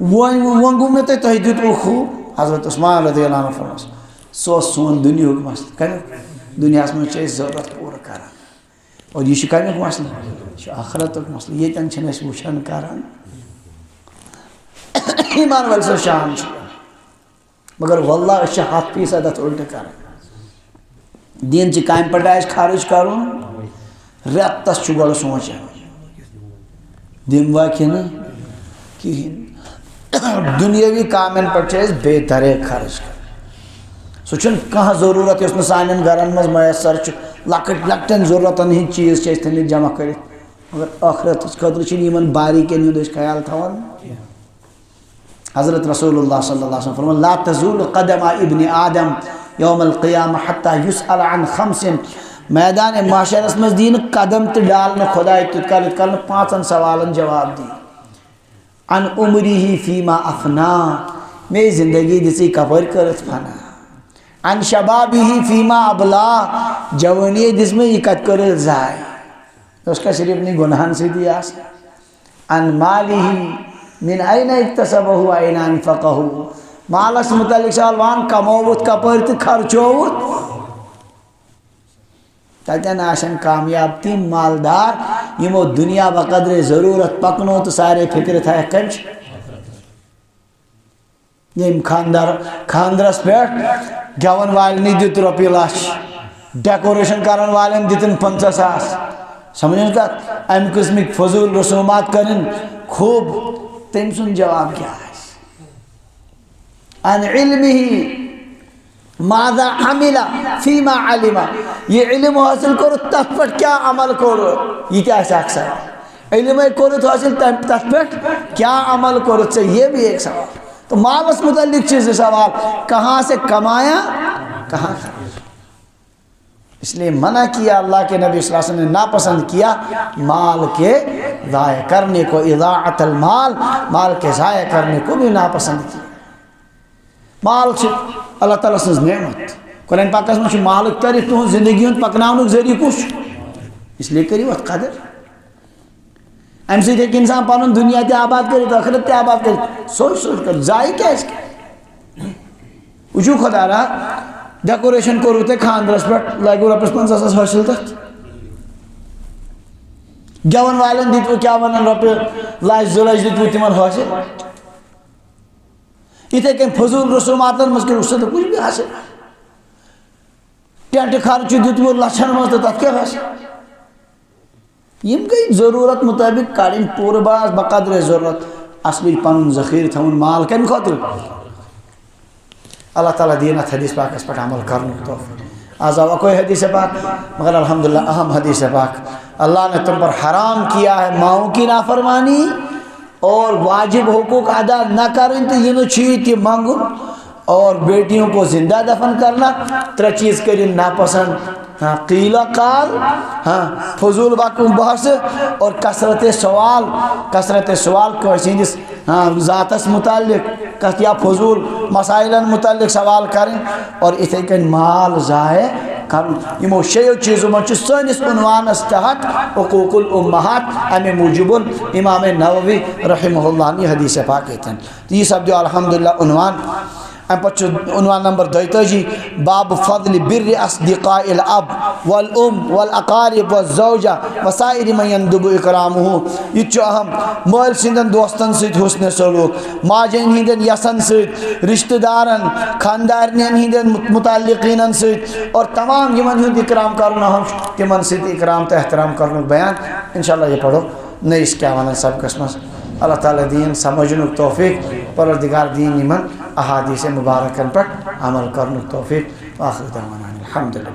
وانگو میں تو دیت او خوب. حضرت عثمان رضی اللہ عنہ فرماس سو سون دنیا کو مسئلہ کہنے دنیا میں چاہیے ضرورت پورا کران اور یہ شکاینے کو مسئلہ یہ آخرت کو مسئلہ یہ تنچن اس وشن کران ایمان والسو شان مگر واللہ اس 7% الٹے کران دین چی کائم پر ڈائش خارج کرون رتس چھو گوڑا سوچا دن واقعی نا کہیں دنیاوی کامن پر چیز بے درے خرچ کر سوچن کہاں ضرورت ہے اس میں سانین گرن مز میسر چھو لکٹ لکٹن ضرورت نہیں چیز چیز تنی جمع کرت مگر آخرت اس قدر چنی من باری کے نیو دیش خیال تھا حضرت رسول اللہ صلی اللہ علیہ وسلم فرمان لا تزول قدم ابن آدم یوم القیامہ حتی یسأل عن 5 میدان معاشر اس مزدین قدم تی ڈالنا خدا اتکالت کرنا 5 سوالن جواب دی. عن عمری فیما افنا میں زندگی دسی کفر کرت فنا. عن شبابی فیما ابلا جوانی دس میں یہ کت کرت زائے اس کا صرف نہیں گناہن سے دیا. عن مالی من این اکتسبہ این انفقہ مالس متعلق سوالوان کموت کپرت خرچوت تاتین آشن کامیاب تیم مالدار یمو دنیا بقدر ضرورت پکنو تو سارے فکر تھا کنچ یم خاندرس پیٹ گیون والنی دیت روپی لاش ڈیکوریشن کرن والن دیتن 50,000 سمجھیں کا ام قسمک فضول رسومات کرن خوب تم سن جواب کیا ہے. عن علمه ماذا عمل فيما علم یہ علم حاصل کرو تت پر کیا عمل کرو یہ کیا شخص ہے علم کرو تو حاصل تت پر کیا عمل کرو یہ بھی ایک سوال. تو مالس متعلق چیز سوال کہاں سے کمایا کہاں خرچ. اس لیے منع کیا اللہ کے نبی صلی اللہ علیہ وسلم نے ناپسند کیا مال کے ضائع کرنے کو. اضاعت المال مال کے ضائع کرنے کو بھی ناپسند کیا. مال سے اللہ تعالیٰ سنز نعمت قرآن پاکس میں مالک تعریف تہذ زندگی ہند پکناؤنک ذریعہ کچھ اس لیے کریو ات قدر. ام سۭتۍ ہیٚکہِ انسان پنُن دنیا تہِ آباد کٔرِتھ ٲخرت تہِ آباد کٔرِتھ سوچ کر ضایع کیٛازِ وٕچھِو خۄدا را ڈیکوریشن کوٚروٕ تۄہہِ خانٛدرس پٮ۪ٹھ لگوٕ رۄپیس 50,000 حٲصِل تتھ گٮ۪ون والٮ۪ن دِتوٕ کیٛاہ ونان رۄپیہِ 1,00,000 2,00,000 دِتوٕ تِمن حٲصِل یِتھے کٔنۍ فضوٗل رسوٗماتن منٛز کٔرِو سا تہٕ کچھ بھی حٲصِل ٹینٹ خرچہٕ دِتوٕ لچھن منٛز تہٕ تتھ کیٛاہ حٲصِل یم گئی ضرورت مطابق کڑن پورٕ باز بقدر ضرورت اصلی پن ذخیرہ تھون مال کم خاطر اللہ تعالیٰ دین ات حدیث پاکس پہ عمل کرنے توفیق. آج آو کوئی حدیث پاک مگر الحمدللہ اہم حدیث پاک اللہ نے تم پر حرام کیا ہے ماؤں کی نافرمانی اور واجب حقوق ادا نہ کریں تو یہ چیز مانگن اور بیٹیوں کو زندہ دفن کرنا 3 چیز کریں ناپسند قیل قال فضول بحث اور کثرت سوال کس ذاتس متعلق یا فضول مسائل متعلق سوال کریں اور اتھے کن مال ضائع کرو شیو چیزوں من سنس عنوانس تحت حقوق الامہات امہ موجب امام نووی رحمہ اللہ نے حدیث پاک تو یہ سپدو الحمدللہ عنوان. ام پتہ عنوان نمبر 42 باب فضل بر اصدقاء الاب والام والاقارب والزوجہ وسائر من يندب اکرامہ. یہ اہم مول سندن دوستن ست حسن سلوک ماجن ہندن یسن ست رشتہ دارن خاندارنین ہندن متعلقین ست اور تمام یمن ہند اکرام کرنا تمن ست اکرام تو احترام کرنے بیان انشاءاللہ یہ پڑھو نئیس کیا ونان سبقس مز. اللہ تعالیٰ دین سمجھنک توفیق پروردگار دین یمن احادیث مبارکن پر عمل کرنک توفیق. آخر دعوانا الحمدللہ.